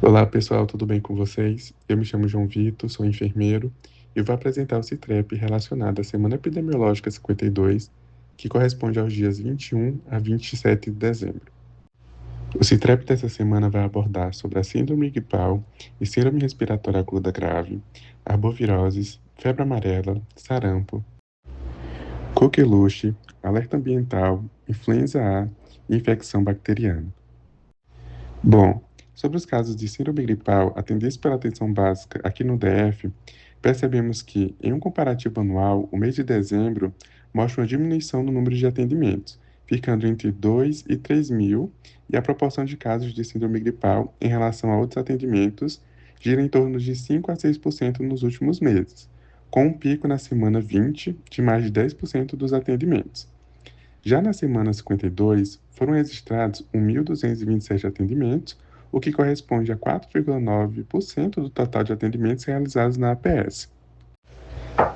Olá pessoal, tudo bem com vocês? Eu me chamo João Vitor, sou enfermeiro e vou apresentar o CITREP relacionado à Semana Epidemiológica 52, que corresponde aos dias 21 a 27 de dezembro. O CITREP dessa semana vai abordar sobre a síndrome gripal e síndrome respiratória aguda grave, arboviroses, febre amarela, sarampo, coqueluche, alerta ambiental, influenza A e infecção bacteriana. Bom, sobre os casos de síndrome gripal atendidos pela atenção básica aqui no DF, percebemos que, em um comparativo anual, o mês de dezembro mostra uma diminuição no número de atendimentos, ficando entre 2 e 3 mil, e a proporção de casos de síndrome gripal em relação a outros atendimentos gira em torno de 5 a 6% nos últimos meses, com um pico na semana 20 de mais de 10% dos atendimentos. Já na semana 52, foram registrados 1.227 atendimentos, o que corresponde a 4,9% do total de atendimentos realizados na APS.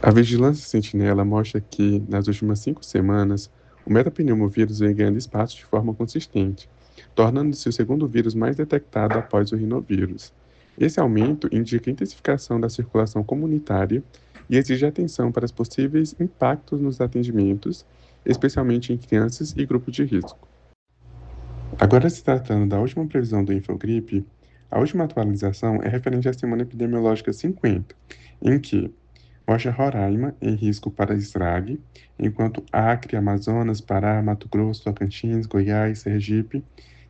A vigilância sentinela mostra que, nas últimas 5 semanas, o metapneumovírus vem ganhando espaço de forma consistente, tornando-se o segundo vírus mais detectado após o rinovírus. Esse aumento indica a intensificação da circulação comunitária e exige atenção para os possíveis impactos nos atendimentos, especialmente em crianças e grupos de risco. Agora, se tratando da última previsão do Infogripe, a última atualização é referente à semana epidemiológica 50, em que mostra Roraima em risco para estrague, enquanto Acre, Amazonas, Pará, Mato Grosso, Tocantins, Goiás, Sergipe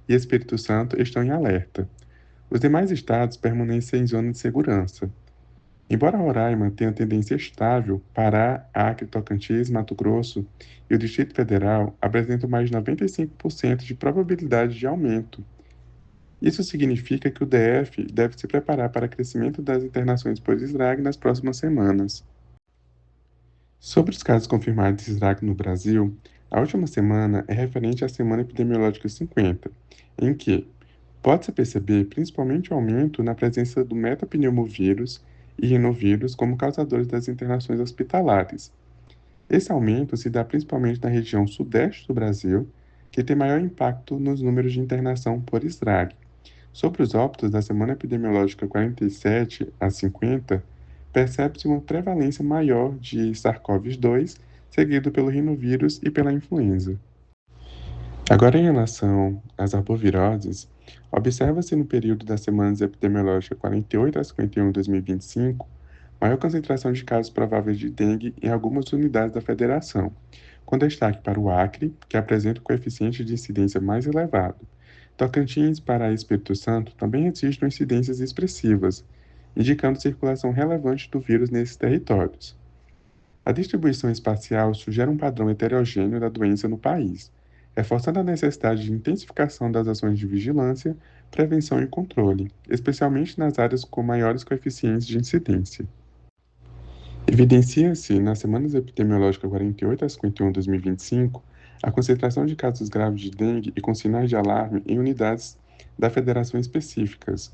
e Espírito Santo estão em alerta. Os demais estados permanecem em zona de segurança. Embora Roraima tenha tendência estável, Pará, Acre, Tocantins, Mato Grosso e o Distrito Federal apresentam mais de 95% de probabilidade de aumento. Isso significa que o DF deve se preparar para o crescimento das internações por SRAG nas próximas semanas. Sobre os casos confirmados de SRAG no Brasil, a última semana é referente à Semana Epidemiológica 50, em que pode-se perceber principalmente o aumento na presença do metapneumovírus e rinovírus como causadores das internações hospitalares. Esse aumento se dá principalmente na região sudeste do Brasil, que tem maior impacto nos números de internação por SRAG. Sobre os óbitos da semana epidemiológica 47 a 50, percebe-se uma prevalência maior de SARS-CoV-2, seguido pelo rinovírus e pela influenza. Agora, em relação às arboviroses, observa-se no período das semanas epidemiológicas 48 a 51 de 2025, maior concentração de casos prováveis de dengue em algumas unidades da federação, com destaque para o Acre, que apresenta o coeficiente de incidência mais elevado. Tocantins, Pará e Espírito Santo também registram incidências expressivas, indicando circulação relevante do vírus nesses territórios. A distribuição espacial sugere um padrão heterogêneo da doença no país, reforçando a necessidade de intensificação das ações de vigilância, prevenção e controle, especialmente nas áreas com maiores coeficientes de incidência. Evidencia-se, nas semanas epidemiológicas 48 a 51 de 2025, a concentração de casos graves de dengue e com sinais de alarme em unidades da federação específicas.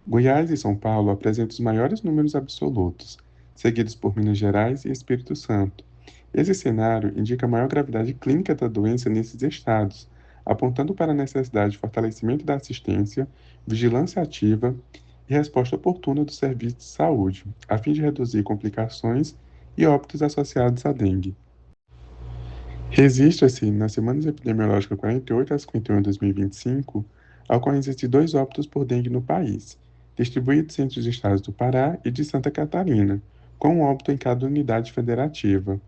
Goiás e São Paulo apresentam os maiores números absolutos, seguidos por Minas Gerais e Espírito Santo. Esse cenário indica a maior gravidade clínica da doença nesses estados, apontando para a necessidade de fortalecimento da assistência, vigilância ativa e resposta oportuna do serviço de saúde, a fim de reduzir complicações e óbitos associados à dengue. Registra-se, nas semanas epidemiológicas 48 a 51 de 2025, a ocorrência de 2 óbitos por dengue no país, distribuídos entre os estados do Pará e de Santa Catarina, com um óbito em cada unidade federativa.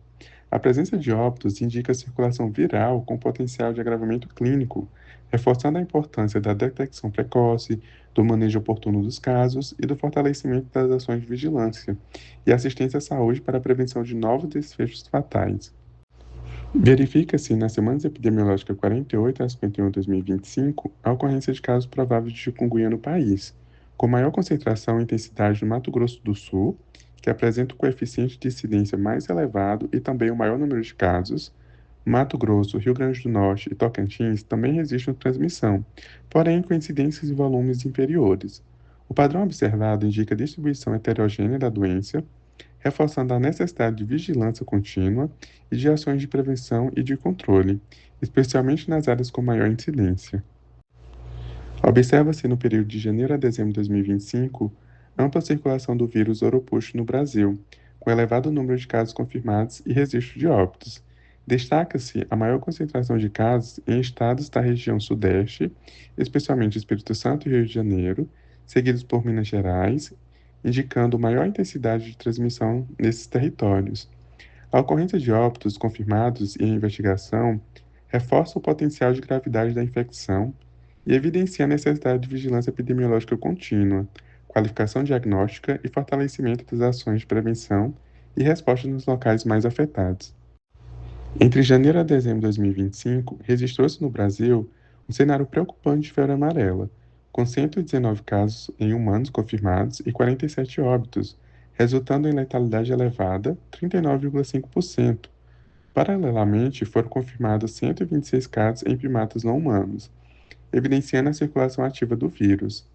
A presença de óbitos indica a circulação viral com potencial de agravamento clínico, reforçando a importância da detecção precoce, do manejo oportuno dos casos e do fortalecimento das ações de vigilância e assistência à saúde para a prevenção de novos desfechos fatais. Verifica-se nas semanas epidemiológicas 48 a 51 de 2025 a ocorrência de casos prováveis de chikungunya no país, com maior concentração e intensidade no Mato Grosso do Sul, que apresenta o coeficiente de incidência mais elevado e também o maior número de casos. Mato Grosso, Rio Grande do Norte e Tocantins também registram transmissão, porém com incidências e volumes inferiores. O padrão observado indica a distribuição heterogênea da doença, reforçando a necessidade de vigilância contínua e de ações de prevenção e de controle, especialmente nas áreas com maior incidência. Observa-se no período de janeiro a dezembro de 2025 ampla circulação do vírus Oropouche no Brasil, com elevado número de casos confirmados e registro de óbitos. Destaca-se a maior concentração de casos em estados da região Sudeste, especialmente Espírito Santo e Rio de Janeiro, seguidos por Minas Gerais, indicando maior intensidade de transmissão nesses territórios. A ocorrência de óbitos confirmados e a investigação reforça o potencial de gravidade da infecção e evidencia a necessidade de vigilância epidemiológica contínua, qualificação diagnóstica e fortalecimento das ações de prevenção e resposta nos locais mais afetados. Entre janeiro a dezembro de 2025, registrou-se no Brasil um cenário preocupante de febre amarela, com 119 casos em humanos confirmados e 47 óbitos, resultando em letalidade elevada, 39,5%. Paralelamente, foram confirmados 126 casos em primatas não humanos, evidenciando a circulação ativa do vírus.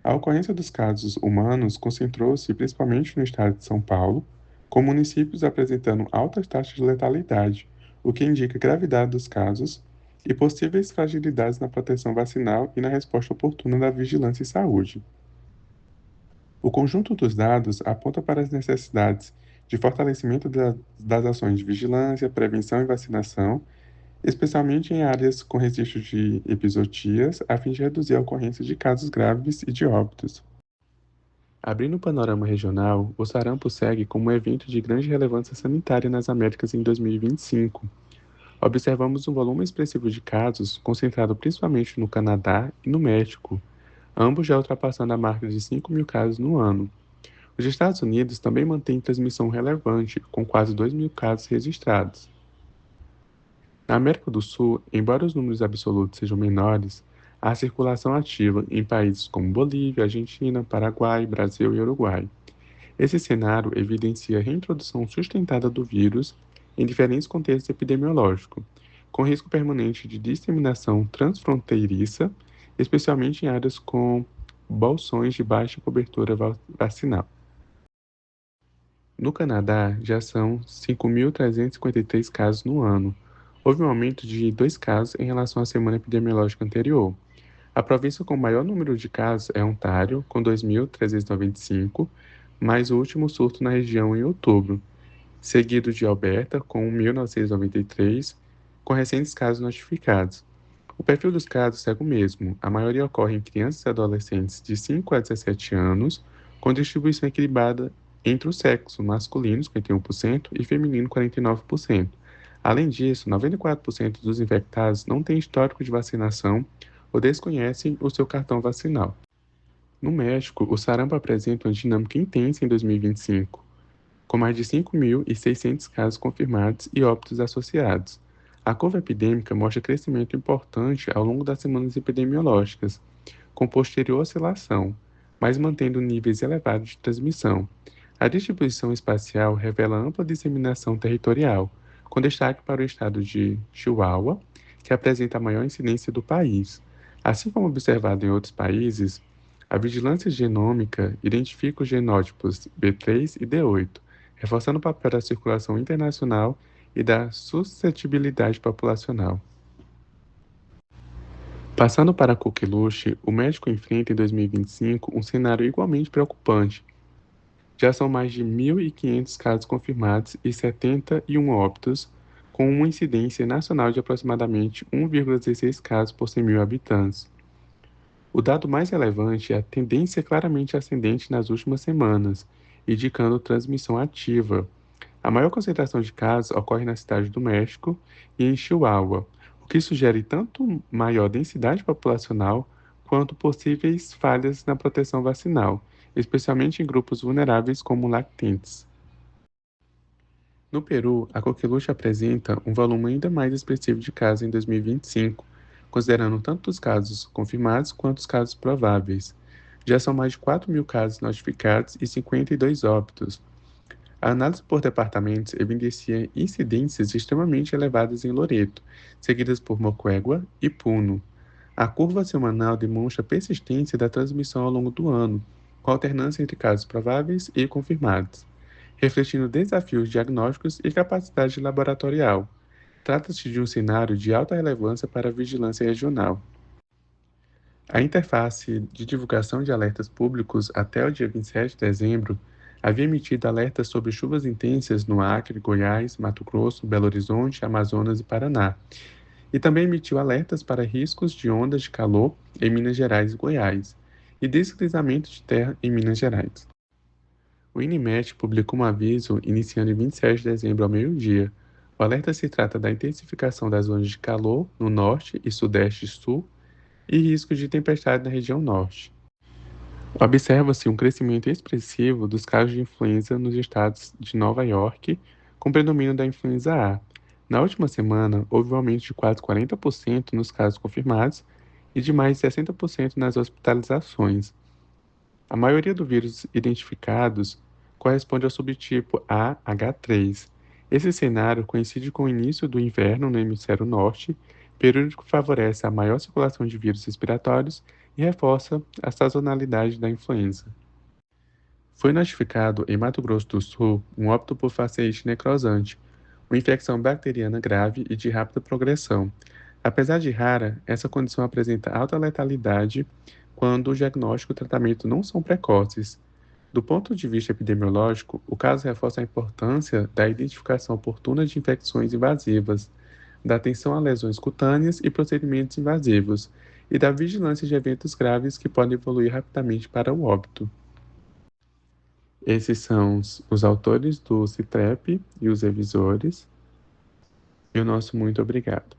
A ocorrência dos casos humanos concentrou-se principalmente no estado de São Paulo, com municípios apresentando altas taxas de letalidade, o que indica a gravidade dos casos e possíveis fragilidades na proteção vacinal e na resposta oportuna da vigilância em saúde. O conjunto dos dados aponta para as necessidades de fortalecimento das ações de vigilância, prevenção e vacinação, especialmente em áreas com registro de epizootias, a fim de reduzir a ocorrência de casos graves e de óbitos. Abrindo o panorama regional, o sarampo segue como um evento de grande relevância sanitária nas Américas em 2025. Observamos um volume expressivo de casos, concentrado principalmente no Canadá e no México, ambos já ultrapassando a marca de 5 mil casos no ano. Os Estados Unidos também mantêm transmissão relevante, com quase 2 mil casos registrados. Na América do Sul, embora os números absolutos sejam menores, há circulação ativa em países como Bolívia, Argentina, Paraguai, Brasil e Uruguai. Esse cenário evidencia a reintrodução sustentada do vírus em diferentes contextos epidemiológicos, com risco permanente de disseminação transfronteiriça, especialmente em áreas com bolsões de baixa cobertura vacinal. No Canadá, já são 5.353 casos no ano. Houve um aumento de 2 casos em relação à semana epidemiológica anterior. A província com maior número de casos é Ontário, com 2.395, mais o último surto na região em outubro, seguido de Alberta, com 1.993, com recentes casos notificados. O perfil dos casos segue o mesmo. A maioria ocorre em crianças e adolescentes de 5 a 17 anos, com distribuição equilibrada entre os sexos, masculino 51% e feminino 49%. Além disso, 94% dos infectados não têm histórico de vacinação ou desconhecem o seu cartão vacinal. No México, o sarampo apresenta uma dinâmica intensa em 2025, com mais de 5.600 casos confirmados e óbitos associados. A curva epidêmica mostra crescimento importante ao longo das semanas epidemiológicas, com posterior oscilação, mas mantendo níveis elevados de transmissão. A distribuição espacial revela ampla disseminação territorial, com destaque para o estado de Chihuahua, que apresenta a maior incidência do país. Assim como observado em outros países, a vigilância genômica identifica os genótipos B3 e D8, reforçando o papel da circulação internacional e da suscetibilidade populacional. Passando para a coqueluche, o México enfrenta em 2025 um cenário igualmente preocupante. Já são mais de 1.500 casos confirmados e 71 óbitos, com uma incidência nacional de aproximadamente 1,16 casos por 100 mil habitantes. O dado mais relevante é a tendência claramente ascendente nas últimas semanas, indicando transmissão ativa. A maior concentração de casos ocorre na cidade do México e em Chihuahua, o que sugere tanto maior densidade populacional quanto possíveis falhas na proteção vacinal, especialmente em grupos vulneráveis como lactentes. No Peru, a coqueluche apresenta um volume ainda mais expressivo de casos em 2025, considerando tanto os casos confirmados quanto os casos prováveis. Já são mais de 4 mil casos notificados e 52 óbitos. A análise por departamentos evidencia incidências extremamente elevadas em Loreto, seguidas por Moquegua e Puno. A curva semanal demonstra a persistência da transmissão ao longo do ano, com alternância entre casos prováveis e confirmados, refletindo desafios diagnósticos e capacidade laboratorial. Trata-se de um cenário de alta relevância para a vigilância regional. A interface de divulgação de alertas públicos até o dia 27 de dezembro havia emitido alertas sobre chuvas intensas no Acre, Goiás, Mato Grosso, Belo Horizonte, Amazonas e Paraná, e também emitiu alertas para riscos de ondas de calor em Minas Gerais e Goiás, e deslizamento de terra em Minas Gerais. O INMET publicou um aviso iniciando em 27 de dezembro ao meio-dia. O alerta se trata da intensificação das ondas de calor no norte e sudeste e sul e risco de tempestade na região norte. Observa-se um crescimento expressivo dos casos de influenza nos estados de Nova York, com predomínio da influenza A. Na última semana, houve um aumento de quase 40% nos casos confirmados e de mais de 60% nas hospitalizações. A maioria dos vírus identificados corresponde ao subtipo AH3. Esse cenário coincide com o início do inverno no hemisfério norte, período que favorece a maior circulação de vírus respiratórios e reforça a sazonalidade da influenza. Foi notificado em Mato Grosso do Sul um óbito por fasciite necrosante, uma infecção bacteriana grave e de rápida progressão. Apesar de rara, essa condição apresenta alta letalidade quando o diagnóstico e o tratamento não são precoces. Do ponto de vista epidemiológico, o caso reforça a importância da identificação oportuna de infecções invasivas, da atenção a lesões cutâneas e procedimentos invasivos, e da vigilância de eventos graves que podem evoluir rapidamente para o óbito. Esses são os autores do CITREP e os revisores, e o nosso muito obrigado.